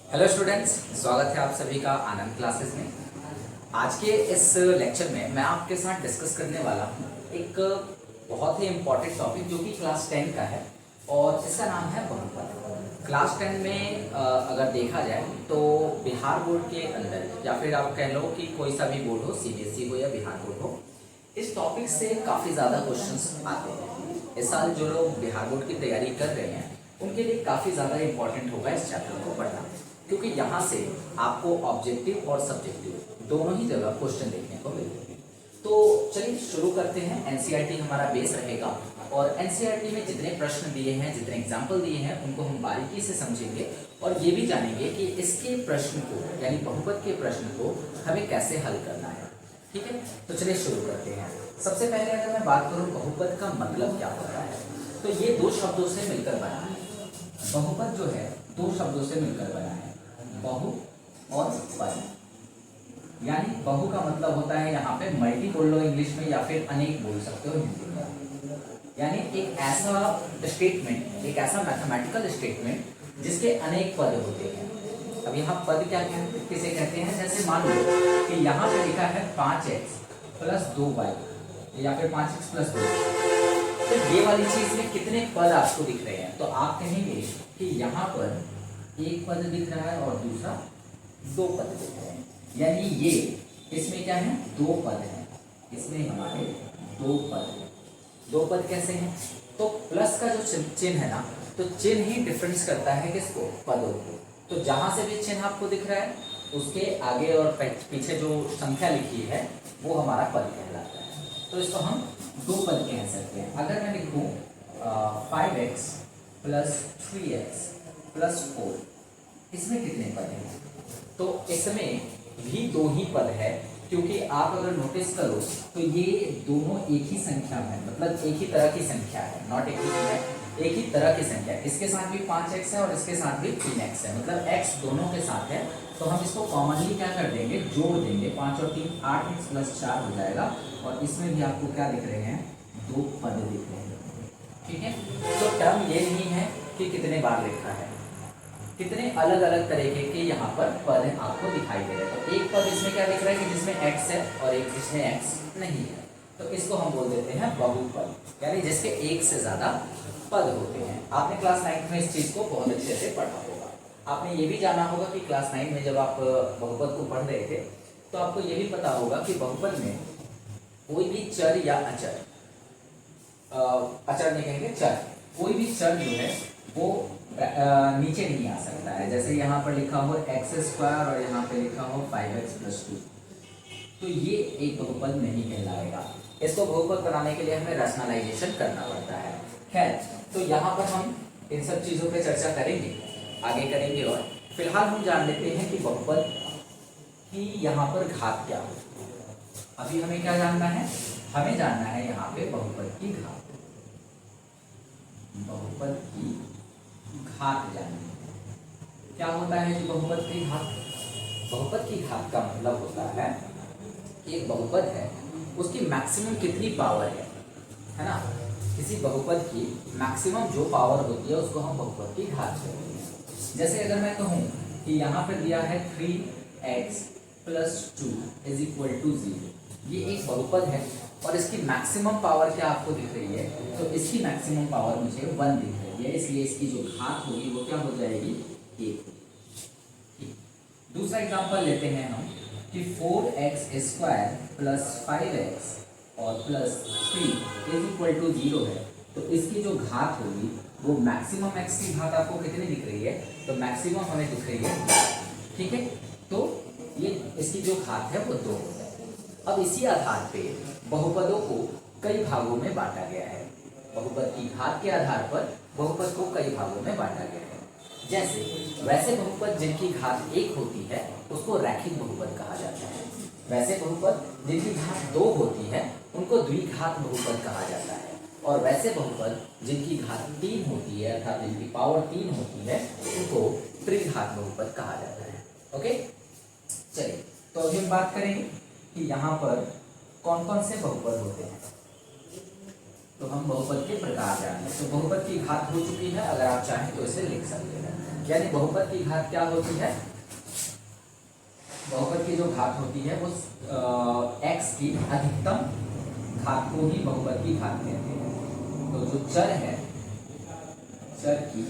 Hello students, स्वागत है आप सभी का आनंद क्लासेस में। आज के इस लेक्चर में मैं आपके साथ डिस्कस करने वाला हूँ एक बहुत ही इम्पॉर्टेंट टॉपिक जो कि क्लास 10 का है और इसका नाम है बहुपद। क्लास 10 में अगर देखा जाए तो बिहार बोर्ड के अंदर या फिर आप कह लो कि कोई सा भी बोर्ड हो, सीबीएसई हो या बिहार बोर्ड हो, इस टॉपिक से काफ़ी ज़्यादा क्वेश्चंस आते हैं। इस साल जो लोग बिहार बोर्ड की तैयारी कर रहे हैं उनके लिए काफ़ी ज़्यादा इंपॉर्टेंट होगा इस चैप्टर को पढ़ना, क्योंकि यहाँ से आपको ऑब्जेक्टिव और सब्जेक्टिव दोनों ही जगह क्वेश्चन देखने को मिलते हैं। तो चलिए शुरू करते हैं। एनसीईआरटी हमारा बेस रहेगा और एनसीईआरटी में जितने प्रश्न दिए हैं, जितने एग्जाम्पल दिए हैं, उनको हम बारीकी से समझेंगे और ये भी जानेंगे कि इसके प्रश्न को यानी बहुपद के प्रश्न को हमें कैसे हल करना है। ठीक है, तो चलिए शुरू करते हैं। सबसे पहले अगर मैं बात करूँ बहुपद का मतलब क्या होता है, तो ये दो शब्दों से मिलकर बना है। बहुपद जो है दो शब्दों से मिलकर बना है, बहु और पद। यानी बहु का मतलब होता है यहाँ पे मल्टी बोल लो इंग्लिश में या फिर अनेक बोल सकते हो हिंदी में। यानी एक ऐसा स्टेटमेंट, एक ऐसा मैथमेटिकल स्टेटमेंट जिसके अनेक पद होते हैं। अब यहाँ पद क्या किसे कहते हैं, जैसे मान लो कि यहाँ पे लिखा है 5x प्लस 2y या फिर 5x प्लस 2। तो ये वाली चीज में कितने पद आपको दिख रहे हैं, तो आप कहेंगे कि यहाँ पर एक पद दिख रहा है और दूसरा दो पद दिख रहे हैं। यानी ये इसमें क्या है, दो पद हैं, इसमें हमारे दो पद हैं। दो पद कैसे हैं, तो प्लस का जो चिन्ह है ना, तो चिन्ह ही डिफरेंस करता है किसको, पदों को। तो जहां से भी चिन्ह आपको दिख रहा है उसके आगे और पीछे जो संख्या लिखी है वो हमारा पद कहलाता है। तो इसको हम दो पद कह सकते हैं। अगर मैं लिखूं 5x प्लस 3x प्लस 4, इसमें कितने पद हैं, तो इसमें भी दो ही पद है, क्योंकि आप अगर नोटिस करो तो ये दोनों एक ही संख्या में, मतलब एक ही तरह की संख्या है, नॉट एक ही है, एक ही तरह की संख्या है। इसके साथ भी 5x है और इसके साथ भी 3x है, मतलब x दोनों के साथ है। तो हम इसको कॉमनली क्या कर देंगे, जोड़ देंगे। 5 और 3 8x प्लस 4 हो जाएगा और इसमें भी आपको क्या दिख रहे हैं, दो पद दिख रहे हैं। ठीक है, तो टर्म ये नहीं है कि कितने बार लिखा है, कितने अलग अलग तरीके के यहाँ पर पद आपको दिखाई दे रहे हैं। तो एक पद इसमें क्या दिख रहा है कि जिसमें x है और एक जिसमें x नहीं है, तो इसको हम बोल देते हैं बहुपद, यानी जिसके एक से ज्यादा पद होते हैं। आपने क्लास 9 में इस चीज को बहुत अच्छे से पढ़ा होगा। आपने ये भी जाना होगा कि क्लास 9 में जब आप बहुपद को पढ़ रहे थे तो आपको ये भी पता होगा कि बहुपद में कोई भी चर या अचर, अचर नहीं कहेंगे, चर, कोई भी चर जो है वो नीचे नहीं आ सकता है। जैसे यहाँ पर लिखा हो x² और यहाँ पे लिखा हो 5x प्लस 2, तो ये एक बहुपद नहीं कहलाएगा। इसको बहुपद बनाने के लिए हमें रैशनलाइजेशन करना पड़ता है। खैर, तो यहाँ पर हम इन सब चीज़ों पे चर्चा करेंगे, आगे करेंगे। और फिलहाल हम जान लेते हैं कि बहुपद की यहाँ पर घात क्या होती है। अभी हमें क्या जानना है, हमें जानना है यहाँ पे बहुपद की घात, बहुपद की घात जाननी है। क्या होता है जी बहुपद की घात? बहुपद की घात का मतलब होता है कि एक बहुपद है, उसकी मैक्सिमम कितनी पावर है ना। किसी बहुपद की मैक्सिमम जो पावर होती है उसको हम बहुपद की घात कहते हैं। जैसे अगर मैं कहूँ कि यहाँ पर दिया है 3x plus 2 is equal to 0, ये एक बहुपद है और इसकी मैक्सिमम पावर क्या आपको दिख रही है, तो इसकी मैक्सिमम पावर मुझे 1 दिख रही है, इसलिए इसकी जो घात होगी वो क्या हो जाएगी, 1। दूसरा एग्जांपल लेते हैं हम कि 4x² प्लस 5x और प्लस 3 इज इक्वल टू 0 है, तो इसकी जो घात होगी वो मैक्सिमम x की घात आपको कितनी दिख रही है, तो मैक्सिमम हमें दिख रही है। ठीक है, तो ये इसकी जो घात है वो 2 हो जाएगी। अब इसी आधार पे बहुपदों को कई भागों में बांटा गया है। बहुपद की घात के आधार पर बहुपद को कई भागों में बांटा गया है। जैसे वैसे बहुपद जिनकी घात 1 होती है उसको रैखिक बहुपद कहा जाता है। वैसे बहुपद जिनकी घात 2 होती है उनको द्विघात बहुपद कहा जाता है। और वैसे बहुपद जिनकी घात 3 होती है, अर्थात जिनकी पावर 3 होती है, उनको त्रिघात बहुपद कहा जाता है। ओके, चलिए तो अभी हम बात करेंगे कि यहाँ पर कौन कौन से बहुपद होते हैं। तो हम बहुपद के प्रकार जानेंगे। तो बहुपद की घात हो चुकी है, अगर आप चाहें तो इसे लिख सकते हैं। यानी बहुपद की घात क्या होती है, बहुपद की जो घात होती है वो x की अधिकतम घात को ही बहुपद की घात कहते हैं। तो जो चर है, चर की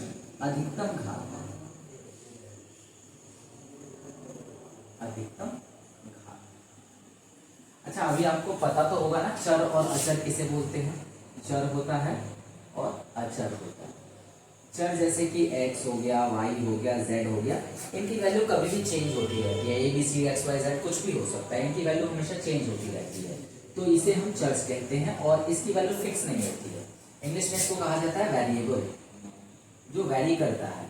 अधिकतम घात, अधिकतम घात। अच्छा, अभी आपको पता तो होगा ना चर और अचर किसे बोलते हैं। चर होता है और अचर होता है। चर जैसे कि x हो गया, y हो गया, z हो गया, इनकी वैल्यू कभी भी चेंज होती रहती है। a b c x y z कुछ भी हो सकता है, इनकी वैल्यू हमेशा चेंज होती रहती है। तो इसे हम चर्स कहते हैं और इसकी वैल्यू फिक्स नहीं रहती है। इंग्लिश में इसको कहा जाता है वेरिएबल, जो वैरी करता है,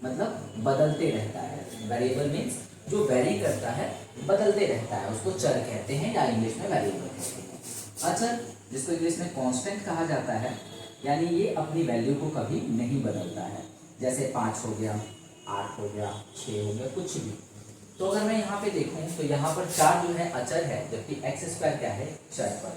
मतलब बदलते रहता है। वेरिएबल मीन्स जो वैरी करता है, बदलते रहता है, उसको चर कहते हैं या इंग्लिश में वेरिएबल कहते हैं। अचर जिसको इंग्लिश में कांस्टेंट कहा जाता है, यानी ये अपनी वैल्यू को कभी नहीं बदलता है। जैसे 5 हो गया, 8 हो गया, 6 हो गया, कुछ भी। तो अगर मैं यहाँ पे देखूँ तो यहाँ पर 4 जो है अचर है, जबकि x² क्या है, चर पर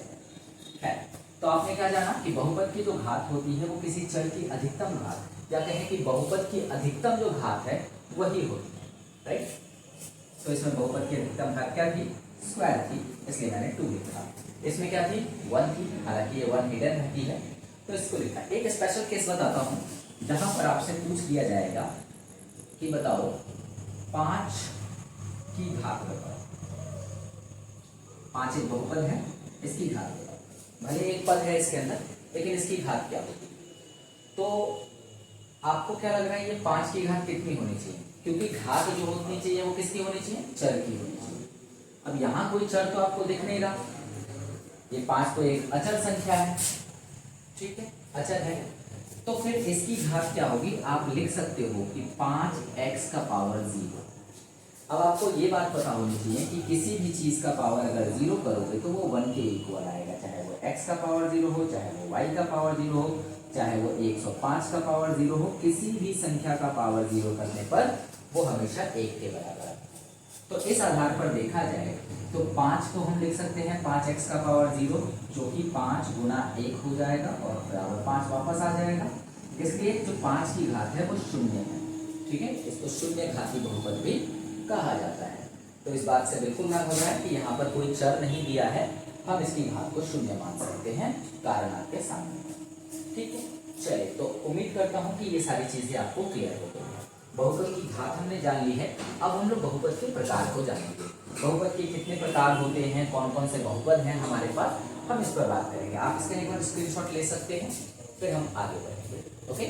है। तो आपने क्या जाना कि बहुपद की जो घात होती है वो किसी चर की अधिकतम घात, या कहें कि बहुपद की अधिकतम जो घात है वही होती है, राइट। तो इसमें बहुपद की अधिकतम घात क्या थी, स्क्वायर थी, इसलिए मैंने 2 लिखा। इसमें क्या थी, 1 थी, हालांकि ये 1 हिडन रहती है, तो इसको लिखा। एक स्पेशल केस बताता हूँ जहां पर आपसे पूछ लिया जाएगा कि बताओ 5 की घात बताओ। 5 एक बहुपद है, इसकी घात बताओ। भले एक पद है इसके अंदर, लेकिन इसकी घात क्या होगी। तो आपको क्या लग रहा है, ये 5 की घात कितनी होनी चाहिए, क्योंकि घात जो होनी चाहिए वो किसकी होनी चाहिए, चर की होनी चाहिए। अब यहाँ कोई चर तो आपको दिख नहीं रहा, ये 5 तो एक अचर संख्या है, ठीक है, अचर है। तो फिर इसकी घात क्या होगी, आप लिख सकते हो कि 5x का पावर 0। अब आपको ये बात पता होनी चाहिए कि किसी भी चीज का पावर अगर 0 करोगे तो वो 1 के इक्वल आएगा, चाहे वो x का पावर 0 हो, चाहे वो y का पावर 0 हो, चाहे वो 105 का पावर 0 हो। किसी भी संख्या का पावर 0 करने पर वो हमेशा 1 के बराबर है। तो इस आधार पर देखा जाए तो 5 को हम लिख सकते हैं 5x का पावर 0, जो कि 5 गुना 1 हो जाएगा और बराबर 5 वापस आ जाएगा। इसलिए जो 5 की घात है वो 0 है, ठीक है। इसको शून्य घाती बहुपद भी कहा जाता है। तो इस बात से बिल्कुल ज्ञान हो रहा है कि यहाँ पर कोई चर नहीं दिया है, हम इसकी घात को 0 मान सकते हैं कारण आपके सामने, ठीक है। चलिए, तो उम्मीद करता हूँ कि ये सारी चीजें आपको क्लियर हो गई हैं। बहुपद की घात हमने जान ली है। अब हम लोग बहुपद के प्रकार को जानेंगे। बहुपद के कितने प्रकार होते हैं, कौन कौन से बहुपद हैं हमारे पास, हम इस पर बात करेंगे। आप इसका एक बार स्क्रीनशॉट ले सकते हैं, फिर हम आगे बढ़ेंगे, ओके।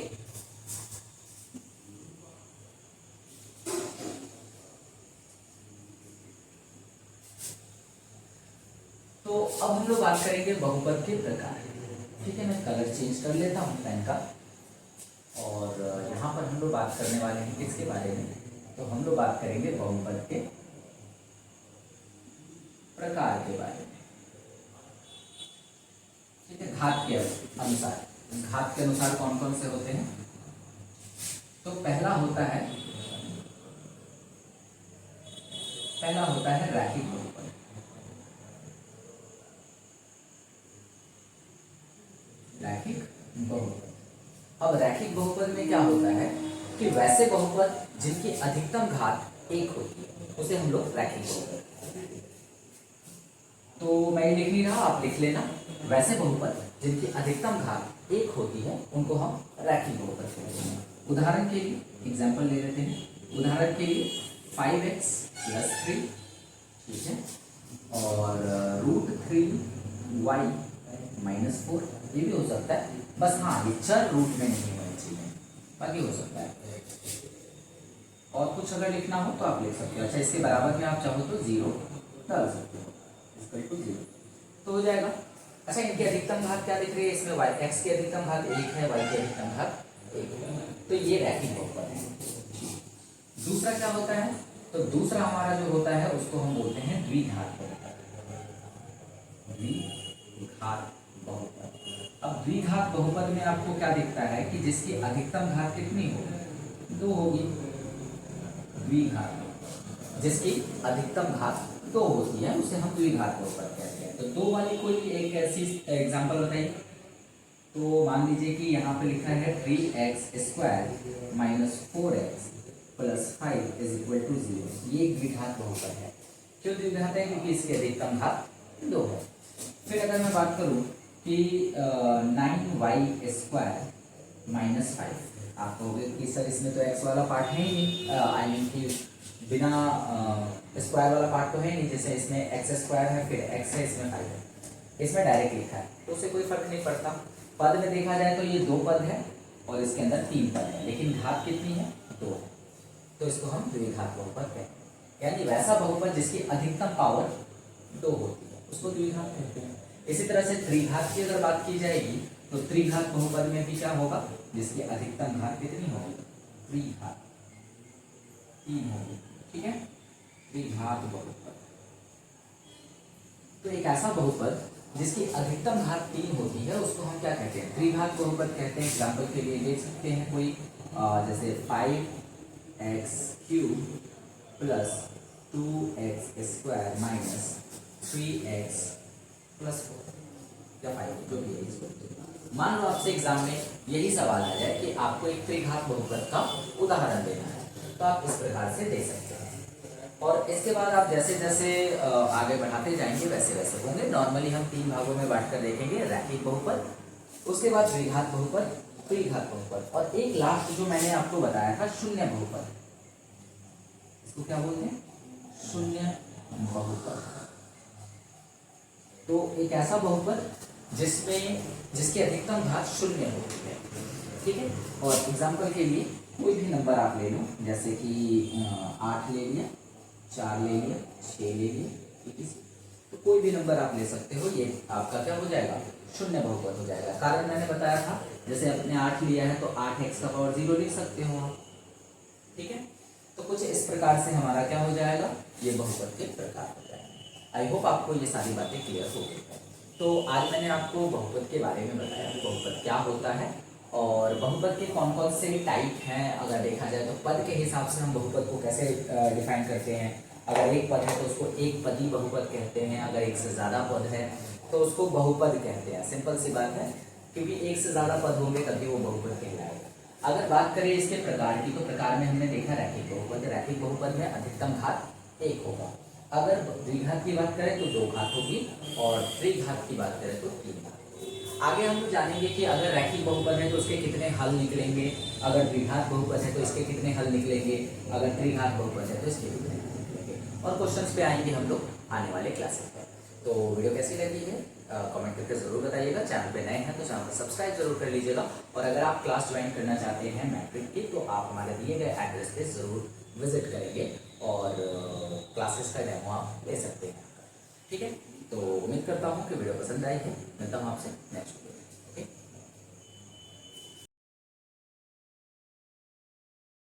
तो अब हम लोग बात करेंगे बहुपद के प्रकार, ठीक है। मैं कलर चेंज कर लेता हूँ पेन का, और यहाँ पर हम लोग बात करने वाले हैं किसके बारे में, तो हम लोग बात करेंगे बहुपद के प्रकार के बारे में, ठीक है। घात के अनुसार, घात के अनुसार कौन कौन से होते हैं। तो पहला होता है रैखिक बहुपद। रैखिक बहुपद। अब रैखिक बहुपद में क्या होता है कि वैसे बहुपद जिनकी अधिकतम घात 1 होती है उसे हम लोग रैखिक बहुपद कहते हैं। तो मैं लिख नहीं रहा, आप लिख लेना। वैसे बहुपद जिनकी अधिकतम घात 1 होती है उनको हम रैखिक बहुपद कहते हैं। उदाहरण के लिए एग्जाम्पल ले लेते हैं। उदाहरण के लिए 5x + 3, ठीक है, और √3y - 4, ये भी हो सकता है। बस हाँ, ये चर रूट में नहीं होनी चाहिए, बाकी हो सकता है। और कुछ अगर लिखना हो तो आप लिख सकते हो। अच्छा, इसके बराबर में आप चाहो तो 0 डाल सकते हो, इसका 0 तो हो जाएगा। अच्छा, इनकी अधिकतम घात क्या दिख रही है इसमें, y, x की अधिकतम घात 1 है, y की अधिकतम घात 1 है, तो ये रैखिक बहुपद है। दूसरा क्या होता है, तो दूसरा हमारा जो होता है उसको हम बोलते हैं द्विघात बहुपद। द्विघात बहुपद। अब द्विघात बहुपद में आपको क्या दिखता है कि जिसकी अधिकतम घात कितनी होगी, 2 होगी। द्विघात जिसकी अधिकतम घात 2 होती है उसे हम द्विघात बहुपद कहते हैं। तो 2 वाली कोई एक ऐसी एग्जांपल बताइए। तो मान लीजिए कि यहाँ पे लिखा है 3x² minus 4x plus 5 is equal to 0। ये एक द्विघात बहुपद है। क्यों द्विघात है? क्योंकि इसकी अधिकतम घात 2 है। फिर अगर मैं बात करूँ कि 9y² माइनस 5, आप कहोगे कि सर इसमें तो x वाला पार्ट है ही नहीं, आई मीन कि बिना स्क्वायर वाला पार्ट तो है नहीं, जैसे इसमें x² है फिर x है, इसमें 5 है, इसमें डायरेक्ट लिखा है तो उससे कोई फर्क नहीं पड़ता। पद में देखा जाए तो ये 2 पद है और इसके अंदर 3 पद है, लेकिन घात कितनी है? 2 है। तो इसको हम द्विघात बहुपद कहते हैं, यानी वैसा बहुपद जिसकी अधिकतम पावर 2 होती है उसको द्विघात कहते हैं। इसी तरह से त्रिघात की अगर बात की जाएगी तो त्रिघात बहुपद में भी क्या होगा? जिसकी अधिकतम घात कितनी होगी? त्रिघात 3 होगी। ठीक है, त्रिघात बहुपद। तो एक ऐसा बहुपद जिसकी अधिकतम घात 3 होती है उसको हम क्या कहते हैं? त्रिघात बहुपद कहते हैं। एग्जाम्पल के लिए ले सकते हैं कोई जैसे 5x³ plus 2x² minus 3x plus 4 या 5 जो भी है इसको। मान लो आपसे एग्जाम में यही सवाल आ जाए कि आपको एक त्रिघात बहुपद का उदाहरण देना है, तो आप इस प्रकार से दे सकते हैं। और इसके बाद आप जैसे जैसे आगे बढ़ाते जाएंगे वैसे वैसे होंगे। नॉर्मली हम 3 भागों में बांटकर देखेंगे, रैखिक बहुपद, उसके बाद द्विघात बहुपद, त्रिघात बहुपद, और एक लास्ट जो मैंने आपको बताया था शून्य बहुपद। इसको क्या बोलते हैं? शून्य बहुपद। तो एक ऐसा बहुपद जिसकी अधिकतम घात 0 होती है। ठीक है, और एग्जाम्पल के लिए कोई भी नंबर आप ले लो, जैसे कि 8 ले लिया, 4 ले लिया, 6 ले लिया, ठीक है, तो कोई भी नंबर आप ले सकते हो, ये आपका क्या हो जाएगा? शून्य बहुपद हो जाएगा। कारण मैंने बताया था, जैसे अपने 8 लिया है तो 8x का पावर 0 लिख सकते हो आप। ठीक है, तो कुछ इस प्रकार से हमारा क्या हो जाएगा? ये बहुपद के प्रकार हो जाएगा। आई होप आपको ये सारी बातें क्लियर हो गई है। तो आज मैंने आपको बहुपद के बारे में बताया कि बहुपद क्या होता है और बहुपद के कौन कौन से टाइप हैं। अगर देखा जाए तो पद के हिसाब से हम बहुपद को कैसे डिफाइन करते हैं। अगर एक पद है तो उसको एक पदी बहुपद कहते हैं, अगर एक से ज़्यादा पद है तो उसको बहुपद कहते हैं। सिंपल सी बात है, क्योंकि एक से ज़्यादा पद होंगे तभी वो बहुपद कहलाएगा। अगर बात करें इसके प्रकार की, तो प्रकार में हमने देखा रैखिक बहुपद। रैखिक बहुपद में अधिकतम घात 1 होगा। अगर द्विघात की बात करें तो 2 घात होगी और त्रिघात की बात करें तो 3 घात। आगे हम लोग जानेंगे कि अगर रैखिक बहुपद है तो उसके कितने हल निकलेंगे, अगर द्विघात बहुपद है तो इसके कितने हल निकलेंगे, अगर त्रिघात बहुपद है तो इसके कितने हल निकलेंगे, और क्वेश्चंस पे आएंगे हम लोग आने वाले क्लासेस में। तो वीडियो कैसी लगी है कमेंट करके ज़रूर बताइएगा। चैनल पे नए हैं तो चैनल को सब्सक्राइब जरूर कर लीजिएगा, और अगर आप क्लास ज्वाइन करना चाहते हैं मैट्रिक की तो आप हमारे दिए गए एड्रेस पे ज़रूर विजिट करेंगे और क्लासेस का डेमो आप ले सकते हैं। ठीक है, तो उम्मीद करता हूँ कि वीडियो पसंद आई है। मिलता हूँ आपसे नेक्स्ट वीडियो।